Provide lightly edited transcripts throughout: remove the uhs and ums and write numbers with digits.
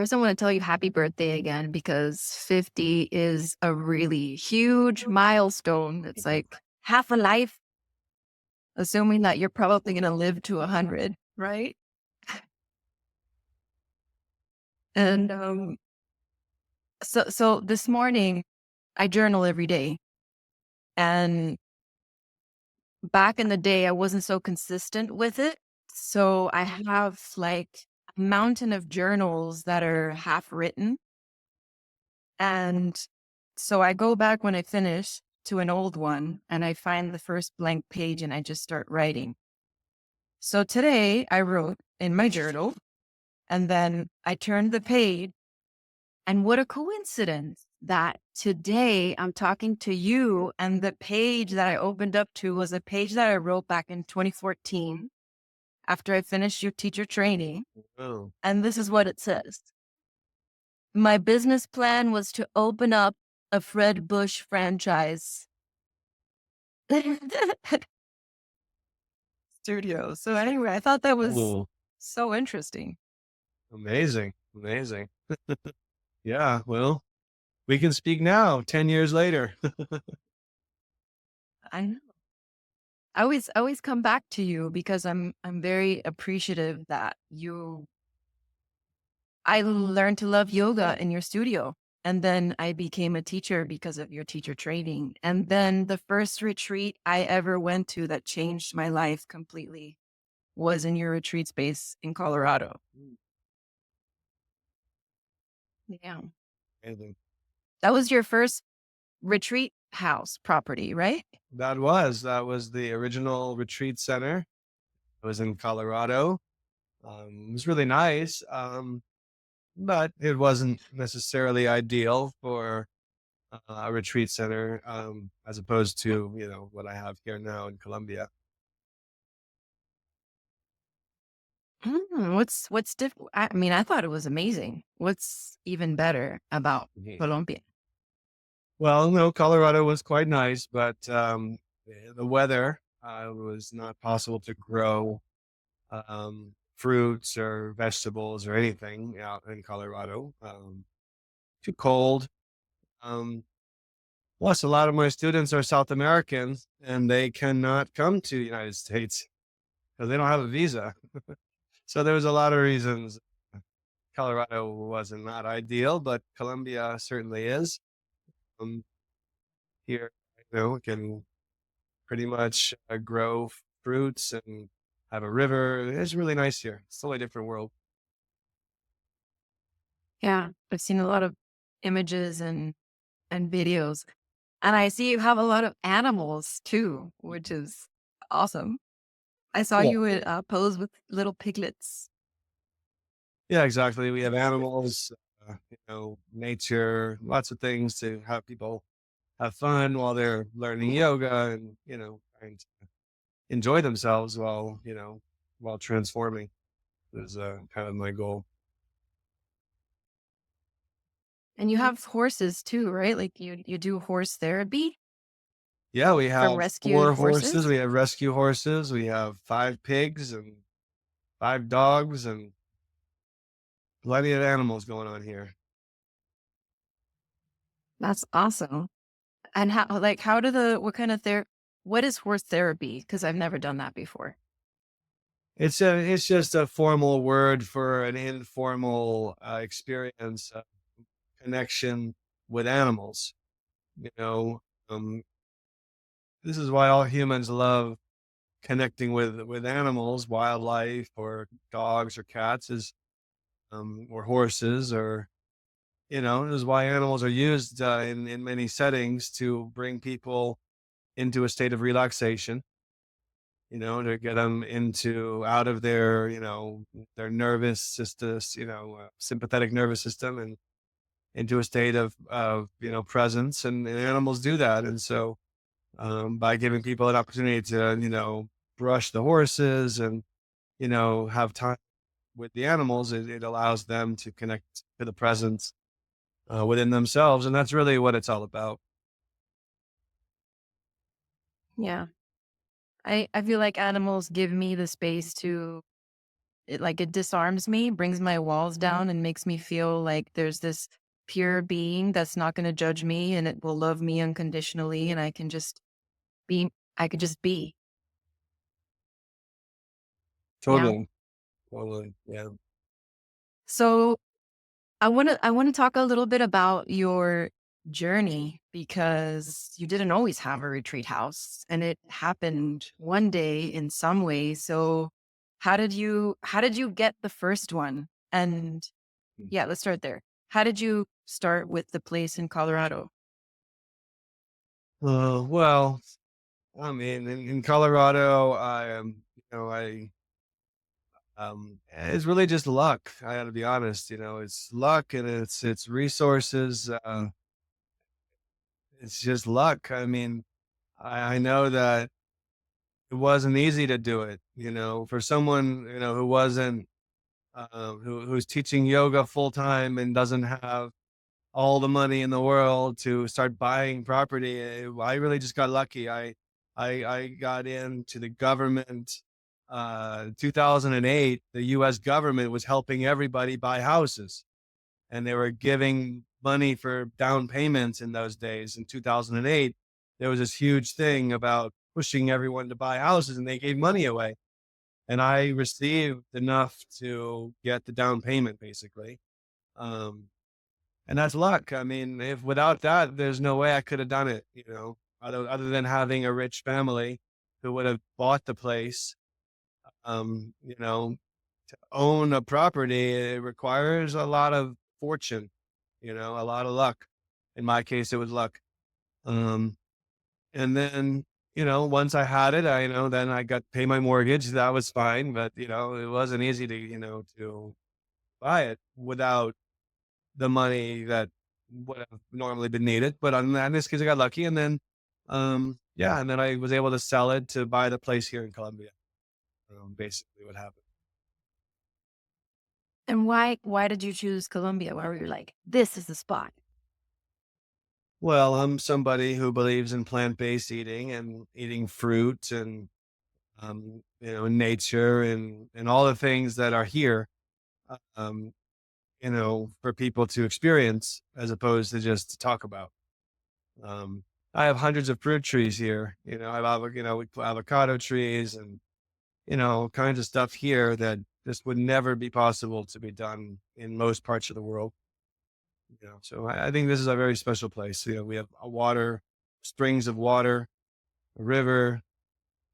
First, I want to tell you happy birthday again because 50 is a really huge milestone. It's like half a life, assuming that you're probably going to live to 100, right? And so this morning, I journal every day. And back in the day, I wasn't so consistent with it. So I have like a mountain of journals that are half written. And so I go back when I finish to an old one and I find the first blank page and I just start writing. So today I wrote in my journal and then I turned the page. And what a coincidence that today I'm talking to you and the page that I opened up to was a page that I wrote back in 2014 after I finished your teacher training. Oh, And this is what it says. My business plan was to open up a Fred Busch franchise studio. So anyway, I thought that was oh, so interesting. amazing, amazing. Yeah, well, we can speak now, 10 years later. I know. I always come back to you because I'm very appreciative that I learned to love yoga in your studio. And then I became a teacher because of your teacher training. And then the first retreat I ever went to that changed my life completely was in your retreat space in Colorado. Yeah. Amazing. That was your first retreat house property, right? That was the original retreat center. It was in Colorado. It was really nice, but it wasn't necessarily ideal for a retreat center, as opposed to, what I have here now in Colombia. What's different? I mean, I thought it was amazing. What's even better about Mhm. Colombia? Well, no, Colorado was quite nice, but the weather was not possible to grow fruits or vegetables or anything out in Colorado. Too cold. Um, Plus, a lot of my students are South Americans and they cannot come to the United States because they don't have a visa. So there was a lot of reasons Colorado wasn't not ideal, but Colombia certainly is. Um, Here, we can pretty much grow fruits and have a river. It's really nice here. It's a totally different world. Yeah, I've seen a lot of images and videos. And I see you have a lot of animals too, which is awesome. I saw Yeah. you would pose with little piglets. Yeah, exactly. We have animals, nature, lots of things to have people have fun while they're learning yoga and, trying to enjoy themselves while transforming is kind of my goal. And you have horses too, right? Like you do horse therapy Yeah, we from have rescued 4 horses. horses. We have rescue horses. We have 5 pigs and 5 dogs and plenty of animals going on here. That's awesome. And how do what kind of what is horse therapy? Because I've never done that before. It's just a formal word for an informal experience of connection with animals. You know, um, this is why all humans love connecting with animals, wildlife, or dogs, or cats, is or horses, or this is why animals are used in many settings to bring people into a state of relaxation. To get them into out of their their nervous system, sympathetic nervous system, and into a state of presence, and animals do that. And so by giving people an opportunity to brush the horses and have time with the animals, it allows them to connect to the presence within themselves, and that's really what it's all about. Yeah. I feel like animals give me the space to it disarms me, brings my walls down, and makes me feel like there's this pure being that's not going to judge me and it will love me unconditionally, and be I could just be. Yeah. Totally. Totally. Yeah. So I want to talk a little bit about your journey, because you didn't always have a retreat house and it happened one day in some way. So how did you get the first one? And yeah, let's start there. How did you start with the place in Colorado? Well, I mean, in Colorado, it's really just luck. I got to be honest. It's luck and it's resources. It's just luck. I mean, I know that it wasn't easy to do it. For someone who wasn't who's teaching yoga full time and doesn't have all the money in the world to start buying property. I really just got lucky. I got into the government. 2008, the U.S. government was helping everybody buy houses, and they were giving money for down payments in those days. In 2008, there was this huge thing about pushing everyone to buy houses, and they gave money away. And I received enough to get the down payment, basically. Um, and that's luck. I mean, if without that, there's no way I could have done it, other than having a rich family who would have bought the place. You know, to own a property, it requires a lot of fortune, a lot of luck. In my case, it was luck. Um, and then, once I had it, then I got to pay my mortgage. That was fine, but it wasn't easy to, to buy it without the money that would have normally been needed. But on that, in this case, I got lucky, and then, yeah, and then I was able to sell it to buy the place here in Colombia. Basically, what happened. And why did you choose Colombia? Why were you like, this is the spot? Well, I'm somebody who believes in plant-based eating and eating fruit and nature and all the things that are here. Um, for people to experience as opposed to just to talk about. Um, I have hundreds of fruit trees here. I have we put avocado trees and kinds of stuff here that just would never be possible to be done in most parts of the world. So I think this is a very special place. We have a water, springs of water, a river.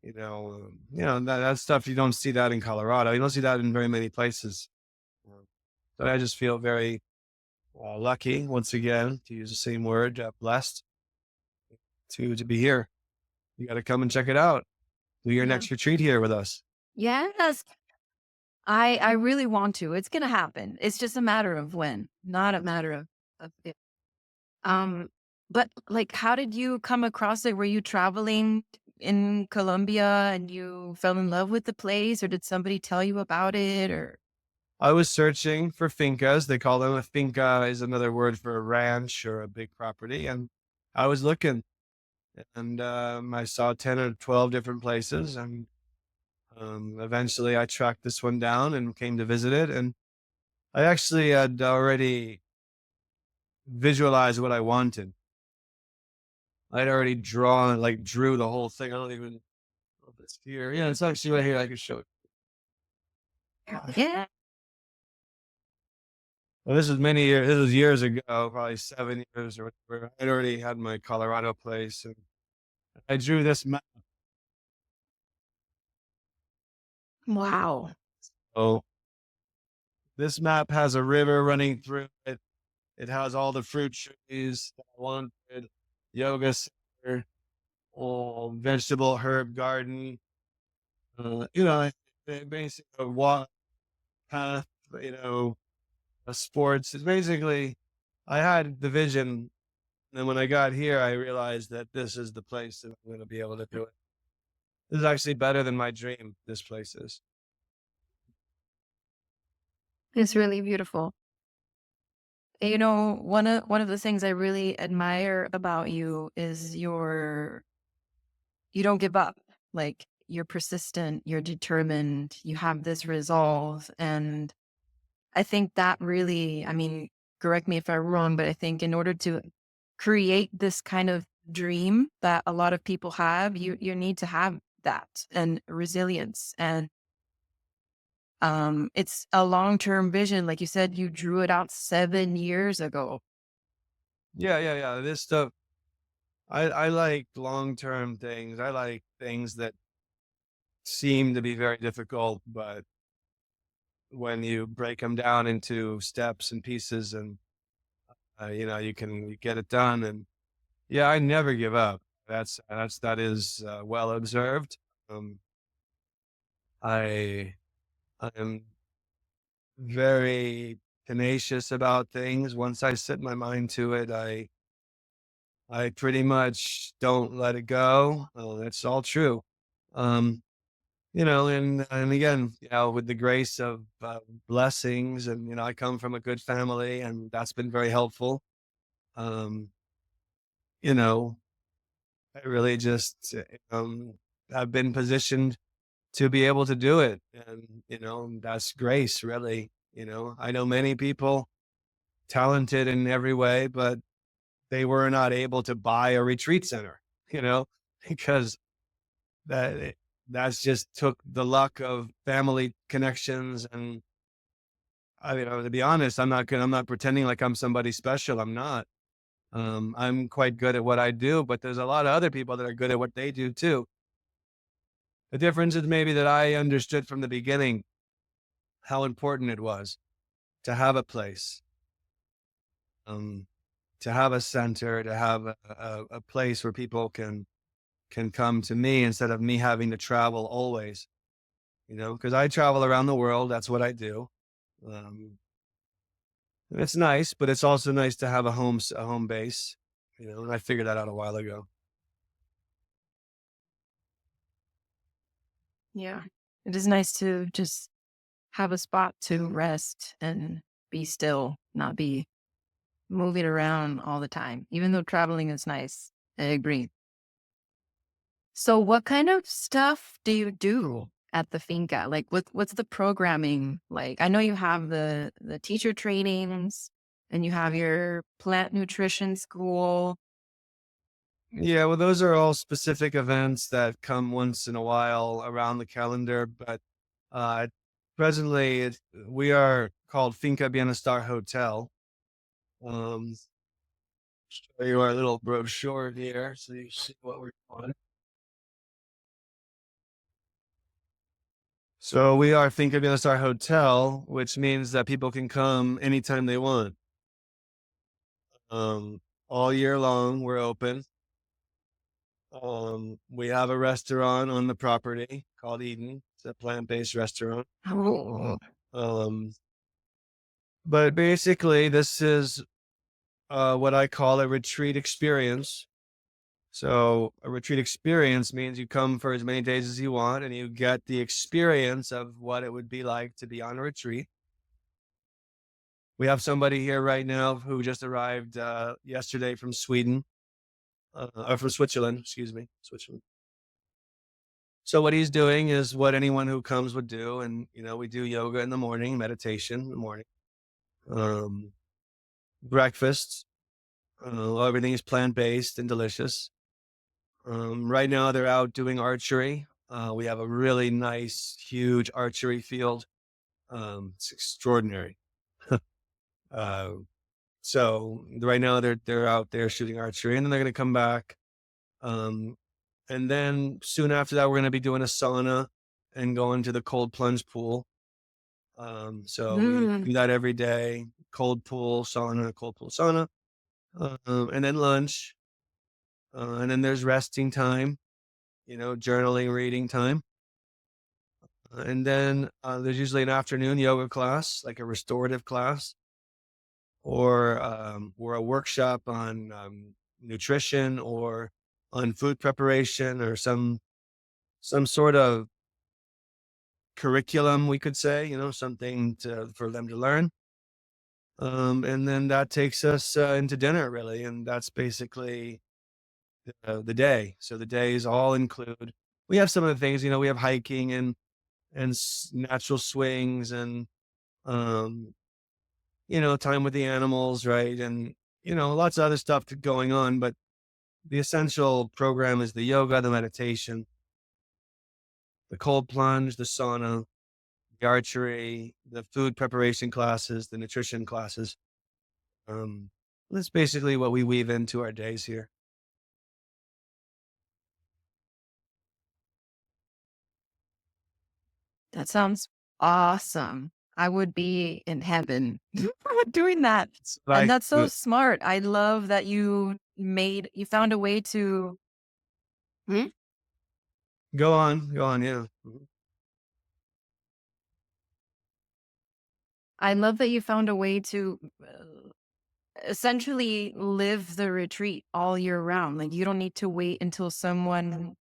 That stuff you don't see that in Colorado. You don't see that in very many places. So I just feel very lucky, once again, to use the same word, blessed to be here. You got to come and check it out. Do your Yeah. next retreat here with us. Yes. I really want to. It's gonna happen. It's just a matter of when, not a matter of if. Um, but like, how did you come across it? Were you traveling in Colombia and you fell in love with the place, or did somebody tell you about it? Or I was searching for fincas. They call them a finca is another word for a ranch or a big property. And I was looking and I saw 10 or 12 different places. And eventually I tracked this one down and came to visit it. And I actually had already visualized what I wanted. I'd already drew the whole thing. I don't even know if it's here. Yeah, it's actually right here. I can show it. yeah. Well, this was many years. This was years ago, probably 7 years or whatever. I'd already had my Colorado place, and I drew this map. Wow. Oh, this map has a river running through it. It has all the fruit trees that I wanted, yoga center, vegetable herb garden. Basically a walk path. A sports. It's basically I had the vision, and when I got here, I realized that this is the place that I'm going to be able to do it. This is actually better than my dream. This place is. It's really beautiful. One of the things I really admire about you is you don't give up. Like, you're persistent, you're determined, you have this resolve. And I think that really, I mean, correct me if I'm wrong, but I think in order to create this kind of dream that a lot of people have, you need to have that and resilience. And it's a long-term vision. Like you said, you drew it out 7 years ago. Yeah, yeah, yeah. This stuff, I like long-term things. I like things that seem to be very difficult, but when you break them down into steps and pieces and, you get it done. And yeah, I never give up. That is, well observed. Um, I am very tenacious about things. Once I set my mind to it, I pretty much don't let it go. That's all true. Um, and again, with the grace of blessings, and I come from a good family, and that's been very helpful. Um, you know, I really just have been positioned to be able to do it, and that's grace, really. I know many people talented in every way, but they were not able to buy a retreat center, you know, because that that's just took the luck of family connections. And to be honest, I'm not pretending like I'm somebody special. I'm not. I'm quite good at what I do, but there's a lot of other people that are good at what they do too. The difference is maybe that I understood from the beginning how important it was to have a place, um, to have a center, to have a place where people can come to me instead of me having to travel always. Because I travel around the world. That's what I do. Um, and it's nice, but it's also nice to have a home base. And I figured that out a while ago. Yeah. It is nice to just have a spot to rest and be still, not be moving around all the time, even though traveling is nice. I agree. So what kind of stuff do you do at the finca? Like what's the programming like? I know you have the teacher trainings and you have your plant nutrition school. Yeah, well, those are all specific events that come once in a while around the calendar. But uh, presently, we are called Finca Bienestar Hotel. Um, show you our little brochure here, so you see what we're doing. So we are Finca Bienestar Hotel, which means that people can come anytime they want. Um, all year long, we're open. We have a restaurant on the property called Eden. It's a plant-based restaurant. Oh. Um, but basically, this is what I call a retreat experience. So, a retreat experience means you come for as many days as you want and you get the experience of what it would be like to be on a retreat. We have somebody here right now who just arrived yesterday from Sweden, or from Switzerland, excuse me, Switzerland. So what he's doing is what anyone who comes would do, and we do yoga in the morning, meditation in the morning, um, breakfast. Everything is plant based and delicious. Right now, they're out doing archery. We have a really nice, huge archery field. It's extraordinary. uh, so right now, they're out there shooting archery, and then they're going to come back. Um, and then soon after that, we're going to be doing a sauna and going to the cold plunge pool. So we Mm. do that every day. Cold pool, sauna, and then lunch, and then there's resting time. Journaling, reading time. And then there's usually an afternoon yoga class, like a restorative class, or a workshop on nutrition or on food preparation or some sort of curriculum, we could say, something for them to learn. And then that takes us into dinner, really, and that's basically the day. So the days all include we have some of the things, we have hiking and natural swings and um, time with the animals, right? And lots of other stuff going on, but the essential program is the yoga, the meditation, the cold plunge, the sauna, the archery, the food preparation classes, the nutrition classes. Um, that's basically what we weave into our days here. That sounds awesome. I would be in heaven doing that. It's And like, that's so smart. I love that you found a way to. Hmm? go on, yeah. Mhm. I love that you found a way to essentially live the retreat all year round. Like you don't need to wait until someone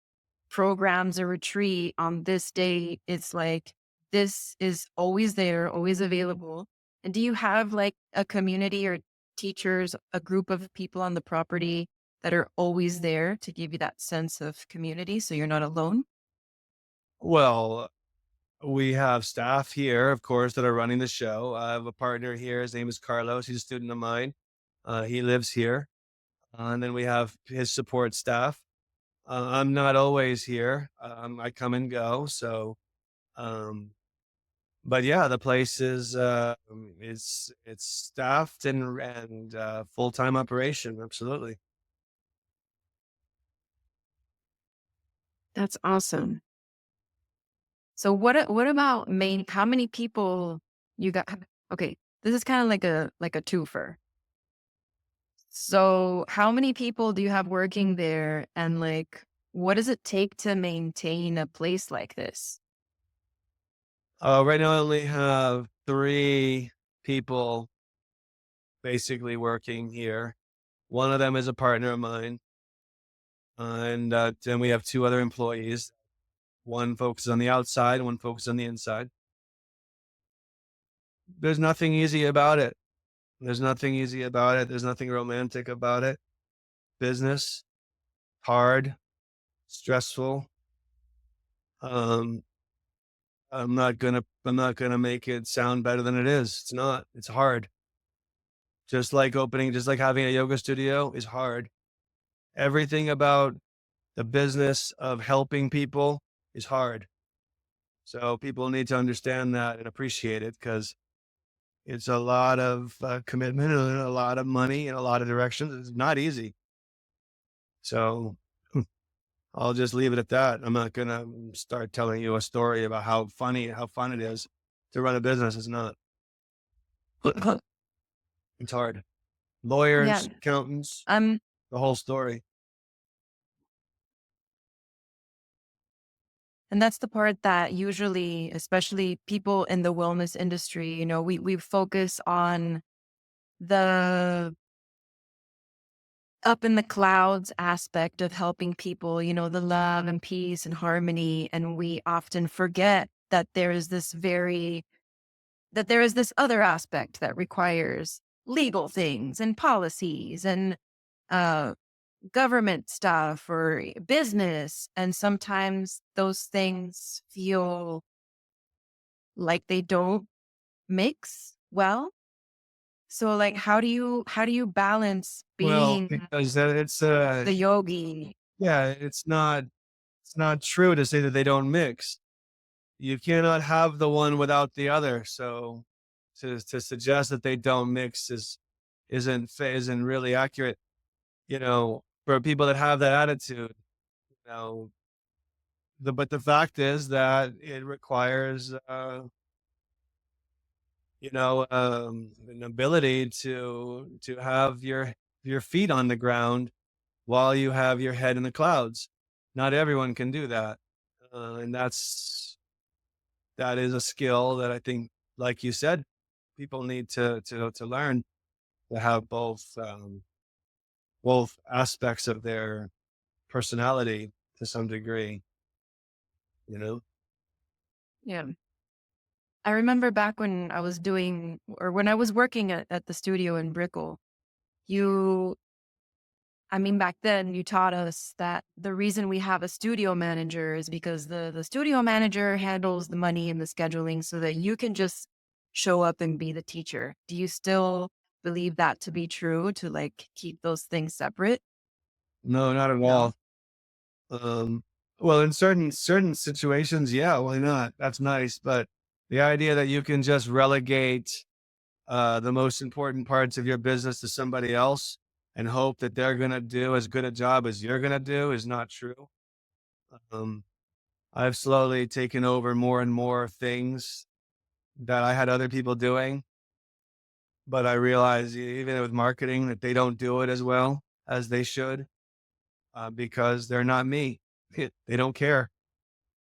programs a retreat on this day. It's like this is always there, always available. And do you have like a community or teachers, a group of people on the property that are always there to give you that sense of community so you're not alone? Well, we have staff here, of course, that are running the show. I have a partner here. His name is Carlos. He's a student of mine. He lives here. And then we have his support staff. I'm not always here. I come and go. Um, but yeah, the place is it's staffed and full time operation. Absolutely. That's awesome. So what about main how many people you got? Okay, this is kind of like a twofer. So how many people do you have working there and like what does it take to maintain a place like this? Right now, I only have 3 people basically working here. One of them is a partner of mine, and then we have 2 other employees. One focuses on the outside, one focuses on the inside. There's nothing easy about it. There's nothing easy about it. There's nothing romantic about it. Business, hard, stressful. Um, I'm not gonna make it sound better than it is. It's not. It's hard. Just like having a yoga studio is hard. Everything about the business of helping people is hard. So people need to understand that and appreciate it because it's a lot of commitment and a lot of money in a lot of directions. It's not easy. So I'll just leave it at that. I'm not gonna start telling you a story about how fun it is to run a business. It's not. It's hard. Yeah. Lawyers, accountants, Um the whole story. and that's the part that usually, especially people in the wellness industry, we focus on the up in the clouds aspect of helping people, the love and peace and harmony. And we often forget that there is this other aspect that requires legal things and policies and uh, government stuff or business. And sometimes those things feel like they don't mix well. So like how do you balance Well, being because it's the yogi? yeah, it's not true to say that they don't mix. You cannot have the one without the other. So to suggest that they don't mix isn't really accurate. For people that have that attitude, you know, but the fact is that it requires an ability to have your feet on the ground while you have your head in the clouds. Not everyone can do that. And that is a skill that I think, like you said, people need to learn to have both aspects of their personality to some degree. You know, Yeah. I remember back when I was doing or when I was working at the studio in Brickell, you I mean, back then you taught us that the reason we have a studio manager is because the studio manager handles the money and the scheduling so that you can just show up and be the teacher. Do you still believe that to be true, to like keep those things separate? No, not at No. all. Um, well, in certain situations, yeah, why not? That's nice. But the idea that you can just relegate the most important parts of your business to somebody else and hope that they're going to do as good a job as you're going to do is not true. Um, I've slowly taken over more and more things that I had other people doing, but I realize even with marketing that they don't do it as well as they should because they're not me. They don't care.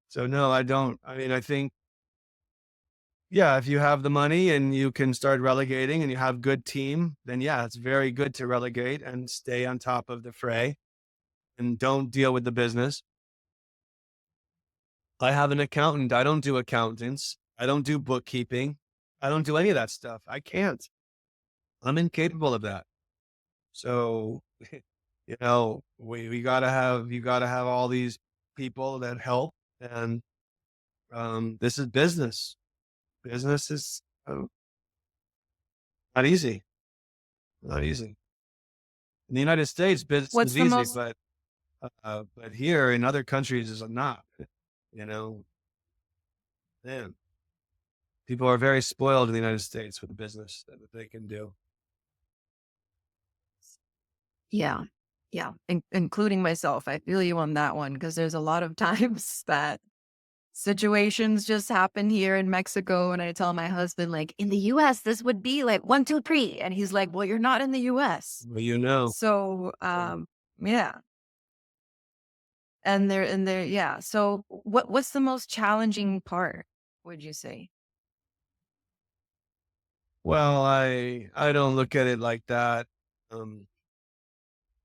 So no, I don't. I mean, I think, yeah, if you have the money and you can start relegating and you have good team, then yeah, it's very good to relegate and stay on top of the fray and don't deal with the business. I have an accountant. I don't do accountants. I don't do bookkeeping. I don't do any of that stuff. I can't. I'm incapable of that. So, we gotta have you gotta have all these people that help, and this is business. Business is not easy. Not easy. In the United States, business What's is the easy, most but here in other countries is not. You know, man, people are very spoiled in the United States with the business that they can do. Yeah. Yeah, including myself. I feel you on that one because there's a lot of times that situations just happen here in Mexico, and I tell my husband, like, "In the US, this would be like 1, 2, 3," and he's like, "Well, you're not in the US." Well, you know, So, yeah, and there yeah. So what's the most challenging part, would you say? well, I don't look at it like that. Um,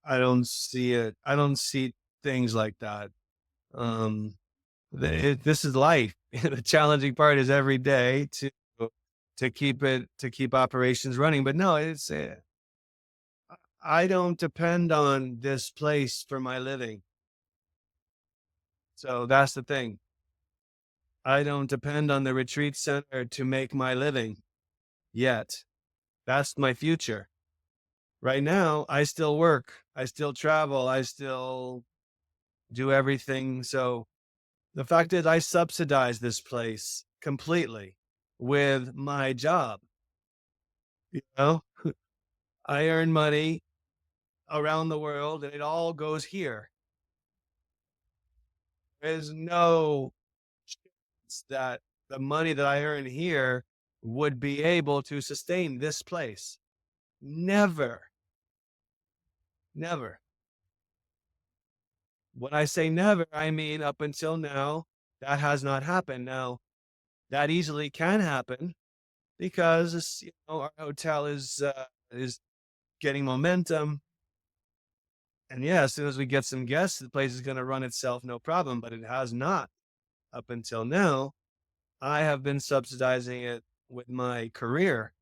I don't see it. I don't see things like that. Um, this is life. The challenging part is every day to keep operations running. But no, it's I don't depend on this place for my living. So that's the thing. I don't depend on the retreat center to make my living yet. That's my future. Right now, I still work. I still travel. I still do everything. So the fact is, I subsidize this place completely with my job. You know, I earn money around the world and it all goes here. There's no chance that the money that I earn here would be able to sustain this place. Never, never. When I say never, I mean up until now, that has not happened. Now, that easily can happen because our hotel is getting momentum. And yeah, as soon as we get some guests, the place is going to run itself, no problem. But it has not up until now. I have been subsidizing it with my career.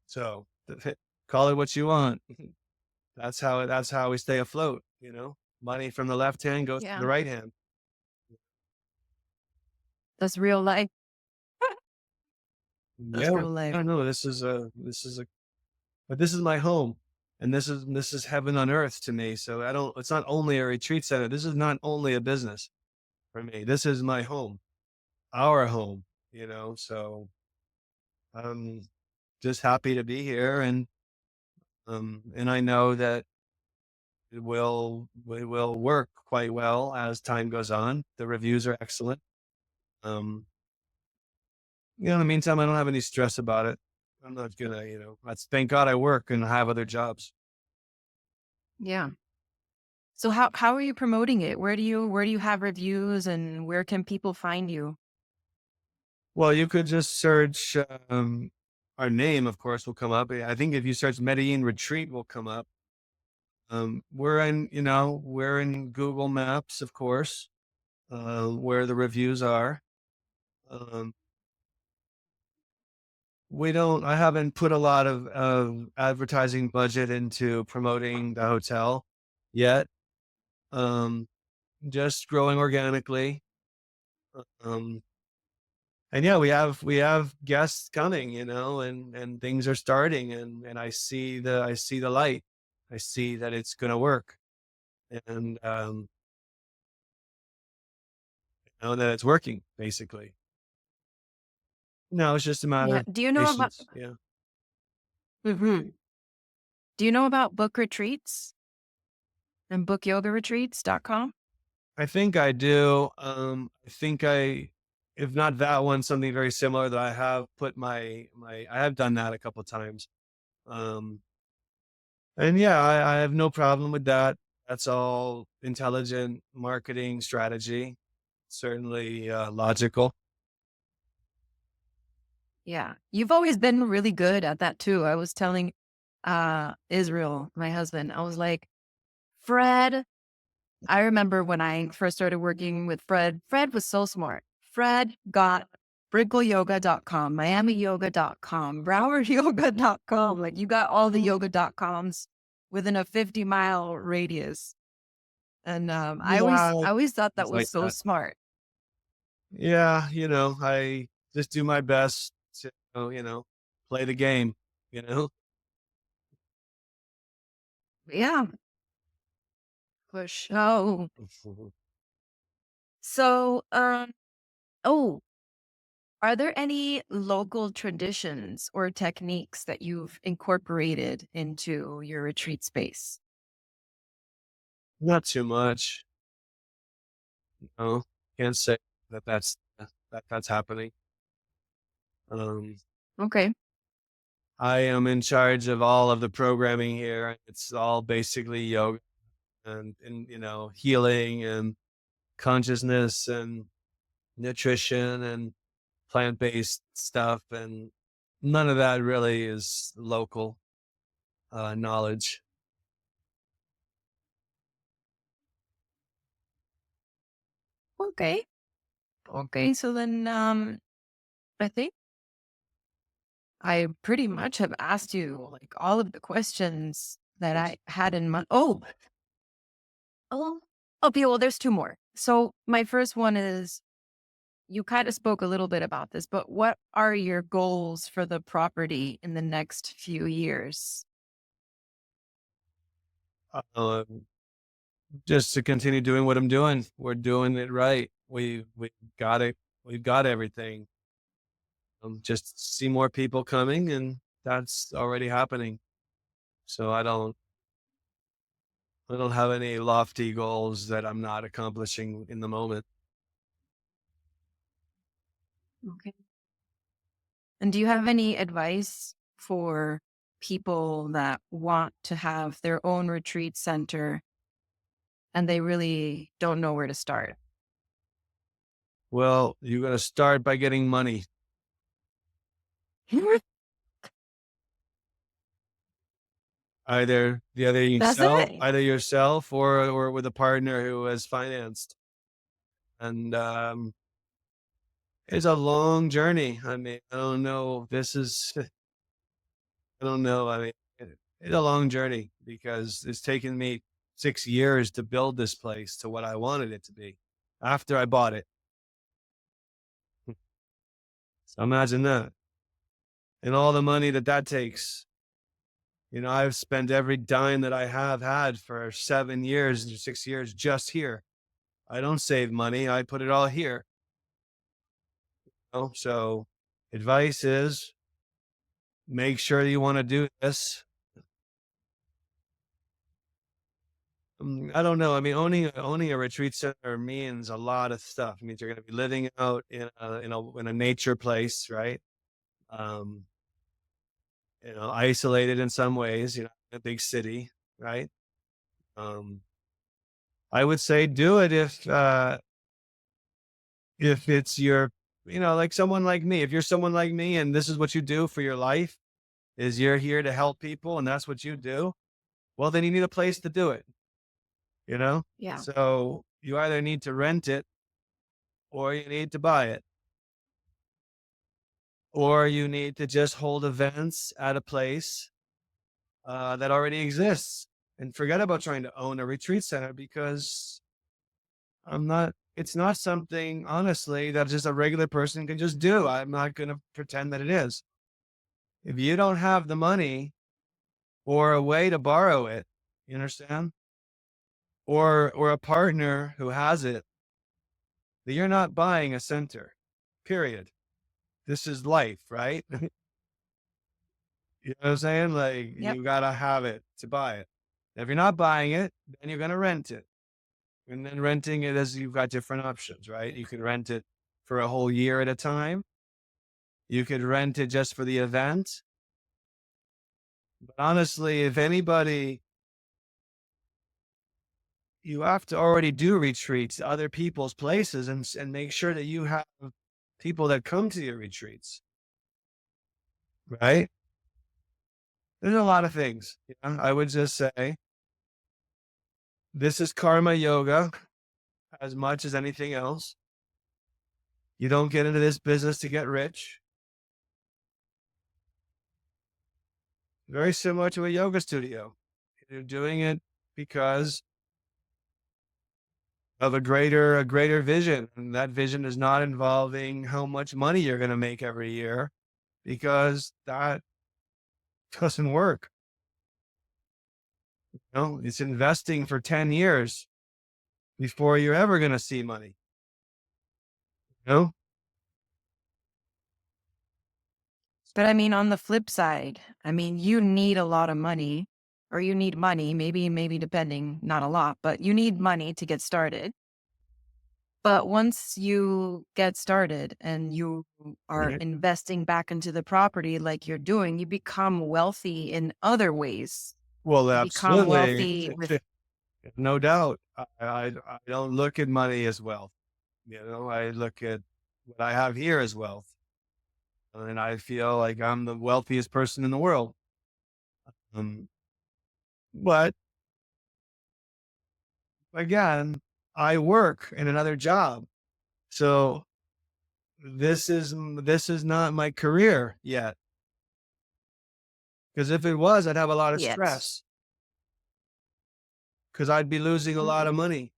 So call it what you want. That's how we stay afloat. Money from the left hand goes to Yeah, the right hand. that's real life. That's Yeah, real life. I know but this is my home, and this is heaven on earth to me. So I don't. It's not only a retreat center. This is not only a business for me. This is my home, our home. So I'm just happy to be here, and I know that it will work quite well as time goes on. The reviews are excellent. Um, in the meantime, I don't have any stress about it. I'm not gonna, that's thank God I work and have other jobs. Yeah. So how are you promoting it? Where do you have reviews, and where can people find you? Well, you could just search our name, of course, will come up. I think if you search Medellin Retreat will come up. We're in Google Maps, of course, where the reviews are. Um, we don't. I haven't put a lot of advertising budget into promoting the hotel yet. Um, just growing organically. Um, and yeah, we have guests coming, and things are starting, and I see the light. I see that it's gonna work, and know that it's working basically. No, it's just a matter Yeah. of Do you know about patience. Yeah. Mhm. Do you know about book retreats and bookyogaretreats.com? I think I do. I think if not that one, something very similar that I have put I have done that a couple of times. Um, and yeah, I have no problem with that. That's all intelligent marketing strategy. Certainly logical. Yeah. You've always been really good at that too. I was telling Israel, my husband, I was like, Fred, I remember when I first started working with Fred, Fred was so smart. Fred got brickleyoga.com, miamiyoga.com, browardyoga.com. Like you got all the yoga.coms within a 50-mile radius. And I always Yeah, I always thought that it's was like so that. smart. Yeah, I just do my best to, play the game, you know? Yeah, for sure. So, oh, are there any local traditions or techniques that you've incorporated into your retreat space? Not too much, no. Can't say that's happening. Um, Okay. I am in charge of all of the programming here. It's all basically yoga and healing and consciousness and nutrition and plant-based stuff, and none of that really is local knowledge. Okay. Okay. So then, I think I pretty much have asked you like all of the questions that I had in my. Oh, okay. Well, there's two more. So my first one is you kind of spoke a little bit about this, but what are your goals for the property in the next few years? Um, just to continue doing what I'm doing. We're doing it right. We got it. We've got everything. Just see more people coming, and that's already happening. So I don't have any lofty goals that I'm not accomplishing in the moment. Okay. And do you have any advice for people that want to have their own retreat center and they really don't know where to start? Well, you're gonna start by getting money. That's it. Either yourself or with a partner who has financed. And it's a long journey. I mean, I don't know. I don't know. I mean, it's a long journey because it's taken me 6 years to build this place to what I wanted it to be after I bought it. So imagine that. And all the money that takes. I've spent every dime that I have had for 7 years or 6 years just here. I don't save money. I put it all here. So advice is make sure you want to do this. I don't know. I mean, owning a retreat center means a lot of stuff. It means you're going to be living out in a nature place, right? Um, isolated in some ways. In a big city, right? Um, I would say do it if it's your, like someone like me. If you're someone like me, and this is what you do for your life, is you're here to help people, and that's what you do. Well, then you need a place to do it. You know, Yeah. so you either need to rent it or you need to buy it. or you need to just hold events at a place that already exists and forget about trying to own a retreat center because it's not something, honestly, that just a regular person can just do. I'm not going to pretend that it is. If you don't have the money or a way to borrow it, you understand? Or a partner who has it, that you're not buying a center, period. This is life, right? You know what I'm saying? Like, Yep. you gotta have it to buy it. If you're not buying it, then you're gonna rent it. And then renting it is you've got different options, right? You could rent it for a whole year at a time. You could rent it just for the event. But honestly, if anybody, you have to already do retreats to other people's places and make sure that you have people that come to your retreats, right? There's a lot of things. You know? I would just say this is karma yoga as much as anything else. You don't get into this business to get rich. Very similar to a yoga studio. You're doing it because of a greater vision. And that vision is not involving how much money you're going to make every year because that doesn't work. You know, it's investing for 10 years before you're ever going to see money. You know? But I mean, on the flip side, I mean, you need a lot of money, or you need money, maybe depending, not a lot, but you need money to get started. But once you get started and you are Right. investing back into the property like you're doing, you become wealthy in other ways. Well, You become absolutely. wealthy with, No doubt. I don't look at money as wealth. You know, I look at what I have here as wealth. And I feel like I'm the wealthiest person in the world. Um, but again, I work in another job. So this is not my career yet. Because if it was, I'd have a lot of yet. stress because I'd be losing a lot of Mhm. money,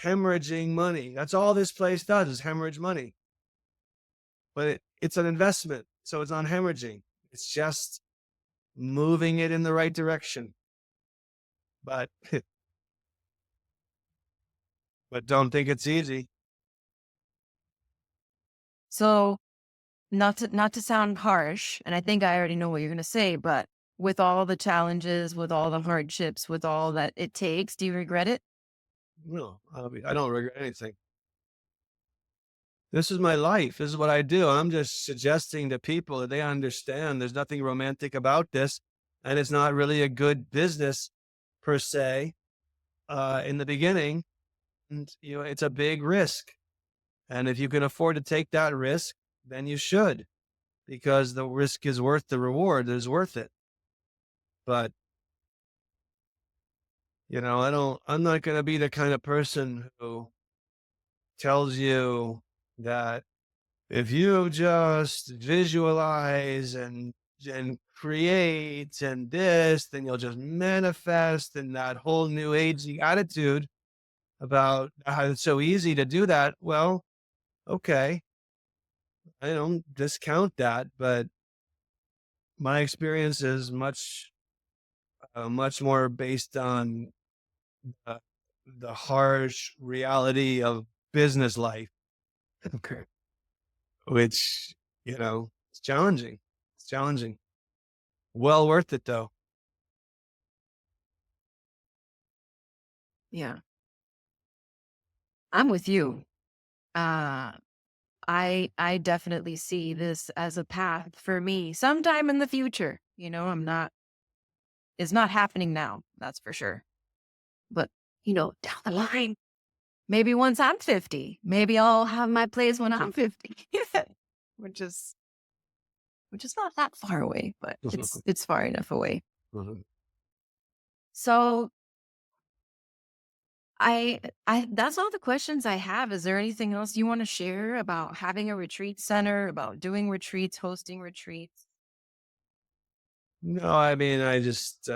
hemorrhaging money. That's all this place does is hemorrhage money. But it's an investment. So it's not hemorrhaging. It's just moving it in the right direction. But but don't think it's easy. So not to sound harsh, and I think I already know what you're going to say, but with all the challenges, with all the hardships, with all that it takes, do you regret it? No, I don't regret anything. This is my life. This is what I do. I'm just suggesting to people that they understand there's nothing romantic about this, and it's not really a good business per se in the beginning. And you know, it's a big risk. And if you can afford to take that risk, then you should, because the risk is worth the reward is worth it. But you know, I'm not going to be the kind of person who tells you that if you just visualize and create and this, then you'll just manifest and that whole new agey attitude about how it's so easy to do that. Well, okay, I don't discount that, but my experience is much more based on uh, the harsh reality of business life. Okay. Which, you know, it's challenging. It's challenging. Well worth it though. Yeah, I'm with you. Uh, I definitely see this as a path for me sometime in the future. I'm not, it's not happening now, that's for sure. But, down the line, maybe once I'm 50, maybe I'll have my place when I'm 50. which is which is not that far away, but it's far enough away. Mhm. So I that's all the questions I have. Is there anything else you want to share about having a retreat center, about doing retreats, hosting retreats? No, I mean, I just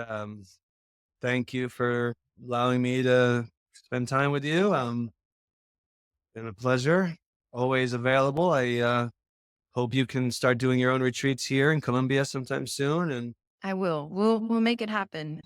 thank you for allowing me to spend time with you. Been a pleasure. Always available. I hope you can start doing your own retreats here in Colombia sometime soon. And I will. We'll make it happen.